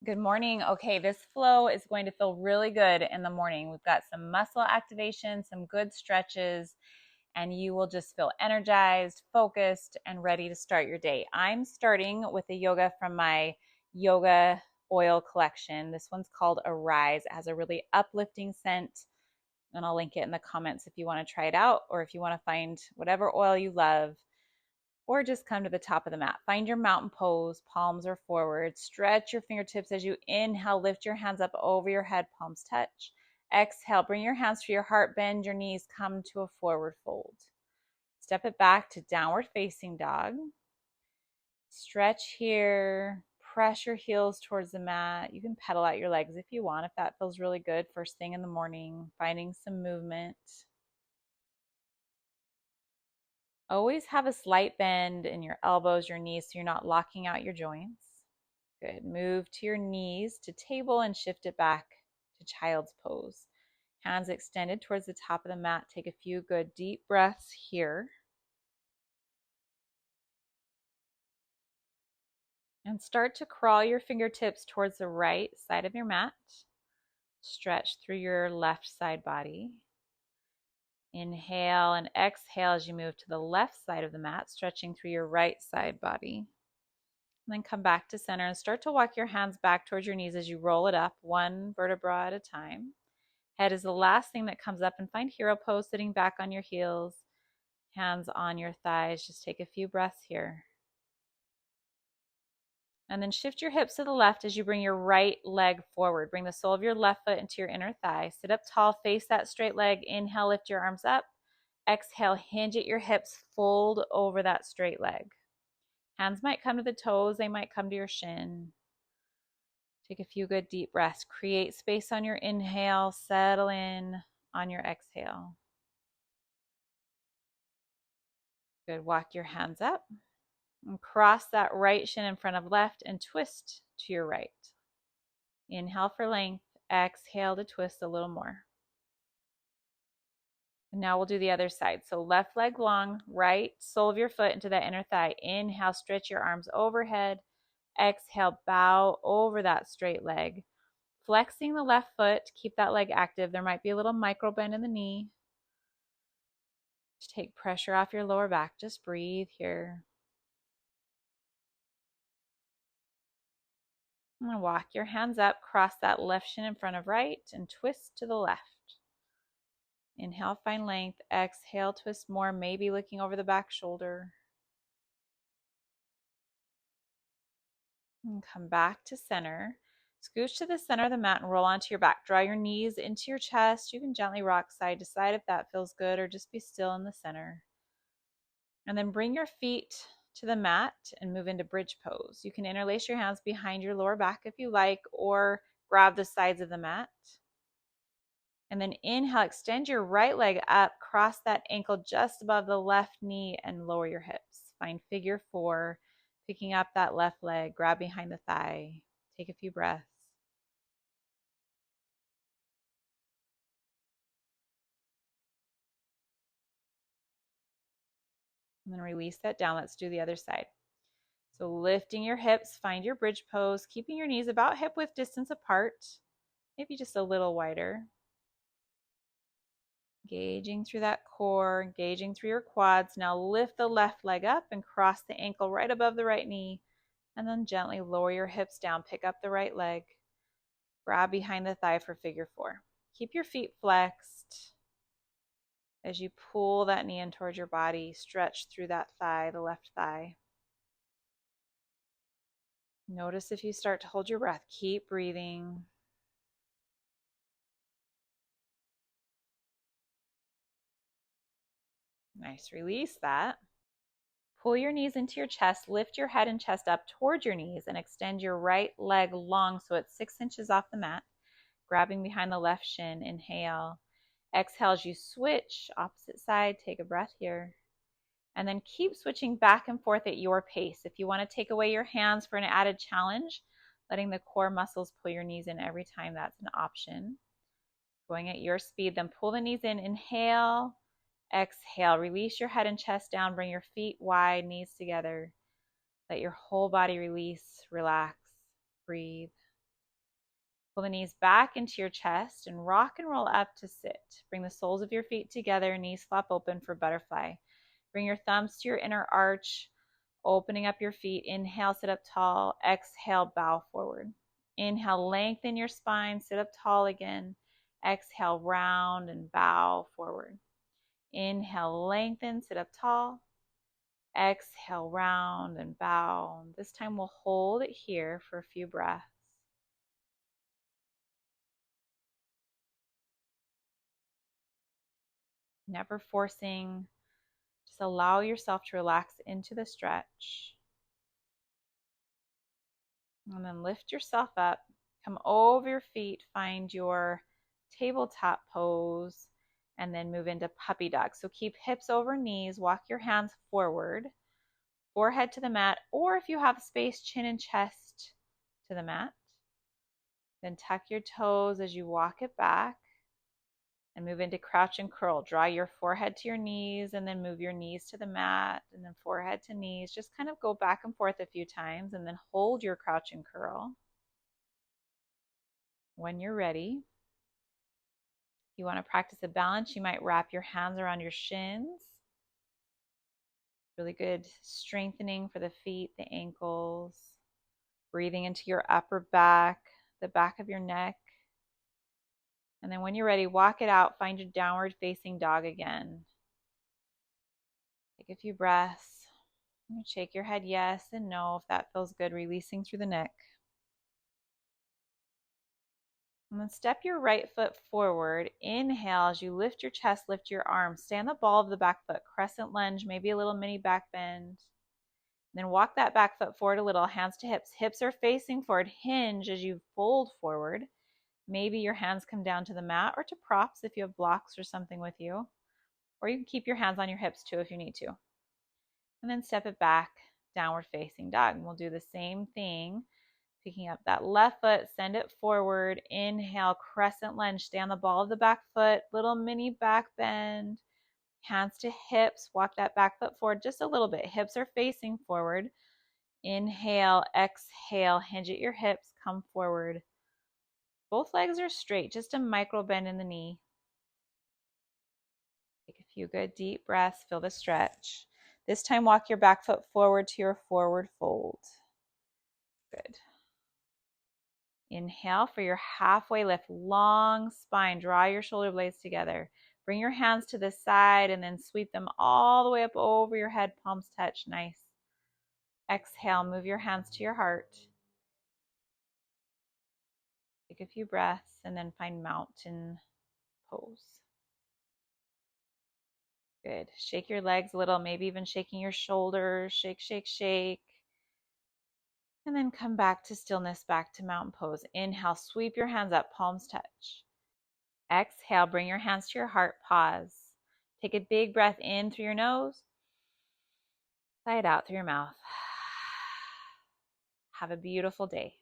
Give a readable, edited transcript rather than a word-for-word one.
Good morning. Okay, this flow is going to feel really good in the morning. We've got some muscle activation, some good stretches, and you will just feel energized, focused, and ready to start your day. I'm starting with a yoga from my yoga oil collection. This one's called Arise. It has a really uplifting scent, and I'll link it in the comments if you want to try it out, or if you want to find whatever oil you love, or just come to the top of the mat. Find your mountain pose, palms are forward. Stretch your fingertips as you inhale, lift your hands up over your head, palms touch. Exhale, bring your hands to your heart, bend your knees, come to a forward fold. Step it back to downward facing dog. Stretch here, press your heels towards the mat. You can pedal out your legs if you want, if that feels really good first thing in the morning, finding some movement. Always have a slight bend in your elbows, your knees, so you're not locking out your joints. Good. Move to your knees to table and shift it back to child's pose. Hands extended towards the top of the mat. Take a few good deep breaths here. And start to crawl your fingertips towards the right side of your mat. Stretch through your left side body. Inhale and exhale as you move to the left side of the mat, stretching through your right side body. And then come back to center and start to walk your hands back towards your knees as you roll it up, one vertebra at a time. Head is the last thing that comes up, and find hero pose, sitting back on your heels, hands on your thighs. Just take a few breaths here. And then shift your hips to the left as you bring your right leg forward. Bring the sole of your left foot into your inner thigh. Sit up tall, face that straight leg. Inhale, lift your arms up. Exhale, hinge at your hips, fold over that straight leg. Hands might come to the toes, they might come to your shin. Take a few good deep breaths. Create space on your inhale, settle in on your exhale. Good. Walk your hands up and cross that right shin in front of left and twist to your right. Inhale for length, exhale to twist a little more. And now we'll do the other side. So left leg long, right sole of your foot into that inner thigh. Inhale, stretch your arms overhead. Exhale, bow over that straight leg. Flexing the left foot, keep that leg active. There might be a little micro bend in the knee. Just take pressure off your lower back. Just breathe here. And walk your hands up, cross that left shin in front of right, and twist to the left. Inhale, find length. Exhale, twist more, maybe looking over the back shoulder. And come back to center. Scooch to the center of the mat and roll onto your back. Draw your knees into your chest. You can gently rock side to side if that feels good, or just be still in the center. And then bring your feet to the mat and move into bridge pose. You can interlace your hands behind your lower back if you like, or grab the sides of the mat. And then inhale, extend your right leg up, cross that ankle just above the left knee and lower your hips. Find figure four, picking up that left leg, grab behind the thigh. Take a few breaths. And then release that down. Let's do the other side. So lifting your hips, find your bridge pose, keeping your knees about hip width distance apart, maybe just a little wider. Engaging through that core, engaging through your quads. Now lift the left leg up and cross the ankle right above the right knee, and then gently lower your hips down. Pick up the right leg. Grab behind the thigh for figure four. Keep your feet flexed as you pull that knee in towards your body. Stretch through that thigh, the left thigh. Notice if you start to hold your breath. Keep breathing. Nice. Release that. Pull your knees into your chest. Lift your head and chest up towards your knees and extend your right leg long so it's 6 inches off the mat. Grabbing behind the left shin. Inhale. Exhale as you switch opposite side. Take a breath here. And then keep switching back and forth at your pace. If you want to take away your hands for an added challenge, letting the core muscles pull your knees in every time, that's an option. Going at your speed, then pull the knees in. Inhale. Exhale, release your head and chest down. Bring your feet wide, knees together. Let your whole body release, relax, breathe. Pull the knees back into your chest and rock and roll up to sit. Bring the soles of your feet together, knees flap open for butterfly. Bring your thumbs to your inner arch, opening up your feet. Inhale, sit up tall. Exhale, bow forward. Inhale, lengthen your spine, sit up tall again. Exhale, round and bow forward. Inhale, lengthen, sit up tall. Exhale, round and bow. This time we'll hold it here for a few breaths. Never forcing, just allow yourself to relax into the stretch. And then lift yourself up, come over your feet, find your tabletop pose, and then move into puppy dog. So keep hips over knees, walk your hands forward, forehead to the mat, or if you have space, chin and chest to the mat. Then tuck your toes as you walk it back and move into crouch and curl. Draw your forehead to your knees and then move your knees to the mat and then forehead to knees. Just kind of go back and forth a few times and then hold your crouch and curl. When you're ready, if you want to practice a balance, you might wrap your hands around your shins. Really good strengthening for the feet, the ankles. Breathing into your upper back, the back of your neck. And then when you're ready, walk it out. Find your downward facing dog again. Take a few breaths. Shake your head yes and no if that feels good, releasing through the neck. And then step your right foot forward. Inhale as you lift your chest, lift your arms. Stay on the ball of the back foot. Crescent lunge, maybe a little mini back bend. Then walk that back foot forward a little, hands to hips. Hips are facing forward. Hinge as you fold forward. Maybe your hands come down to the mat or to props if you have blocks or something with you. Or you can keep your hands on your hips too if you need to. And then step it back, downward facing dog. And we'll do the same thing. Picking up that left foot, send it forward. Inhale, crescent lunge. Stay on the ball of the back foot. Little mini back bend. Hands to hips. Walk that back foot forward just a little bit. Hips are facing forward. Inhale, exhale. Hinge at your hips. Come forward. Both legs are straight. Just a micro bend in the knee. Take a few good deep breaths. Feel the stretch. This time, walk your back foot forward to your forward fold. Good. Inhale for your halfway lift, long spine. Draw your shoulder blades together. Bring your hands to the side and then sweep them all the way up over your head. Palms touch. Nice. Exhale, move your hands to your heart. Take a few breaths and then find mountain pose. Good. Shake your legs a little, maybe even shaking your shoulders. Shake, shake, shake. And then come back to stillness, back to mountain pose. Inhale, sweep your hands up, palms touch. Exhale, bring your hands to your heart, pause. Take a big breath in through your nose. Sigh it out through your mouth. Have a beautiful day.